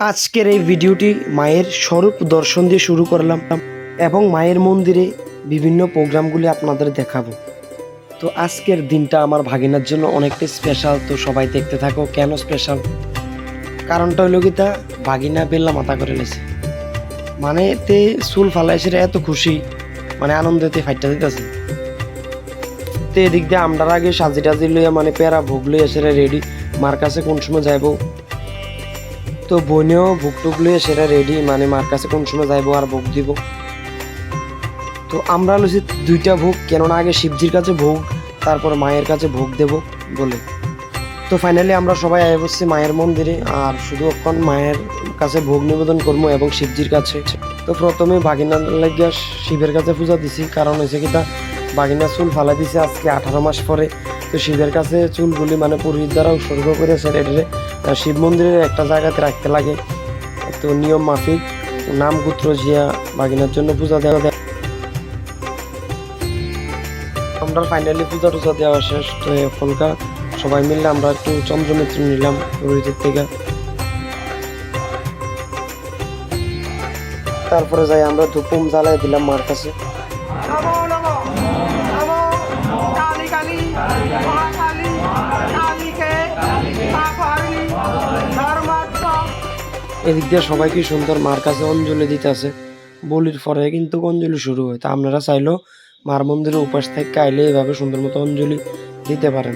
আজকের এই ভিডিওটি মায়ের স্বরূপ দর্শন দিয়ে শুরু করলাম এবং মায়ের মন্দিরে বিভিন্ন প্রোগ্রামগুলি আপনাদের দেখাবো। তো আজকের দিনটা আমার ভাগিনার জন্য অনেকটা স্পেশাল। তো সবাই দেখতে থাকো। কেন স্পেশাল? কারণটা হইল কি, তা ভাগিনা বেল্লা মাথা করে লেছে, মানে তে চুল ফালাইছে, এত খুশি, মানে আনন্দতে ফাইটটা দিতেছে। তো এদিক দিয়ে আমরা আগে সাজি টাজি লইয়া মানে পেয়ারা ভোগ লইয়া সেটা রেডি, মার কাছে কোন সময় যাইব। তো বোনেও ভোগ টুক লইয়া সেটা রেডি, মানে মার কাছে কোন সময় যাইবো আর ভোগ দিব। তো আমরা লইছি দুইটা ভোগ, কেননা আগে শিবজির কাছে ভোগ, তারপর মায়ের কাছে ভোগ দেব বলে। তো ফাইনালি আমরা সবাই আয় বসছি মায়ের মন্দিরে, আর শুধু এখন মায়ের কাছে ভোগ নিবেদন করবো এবং শিবজির কাছে। তো প্রথমে বাগিনার লাগিয়া শিবের কাছে পূজা দিছি, কারণ হয়েছে কি, তা বাগিনা চুল ফালা দিছে আজকে 18 মাস পরে। তো শিবের কাছে চুলগুলি মানে পুরোহিত দ্বারা উৎসর্গ করে সেরে শিব মন্দিরের একটা জায়গাতে রাখতে লাগে। তো নিয়ম মাফিক নাম গোত্র জিয়া বাগিনার জন্য পূজা দেওয়া। আমরা ফাইনালি পূজা টুজা দেওয়া শেষ। তো এখনকার সবাই মিললে আমরা একটু চন্দ্রমিত্র নিলাম পুরোহিতের থেকে। তারপরে যাই আমরা ধূপম জ্বালাই দিলাম মার কাছে। এদিক দিয়ে সবাই কি সুন্দর মার কাছে অঞ্জলি দিতে আছে। বলির পরে কিন্তু অঞ্জলি শুরু হয়। তা আপনারা চাইলেও মার মন্দিরের উপাস থেকে আইলে এভাবে সুন্দর মতো অঞ্জলি দিতে পারেন।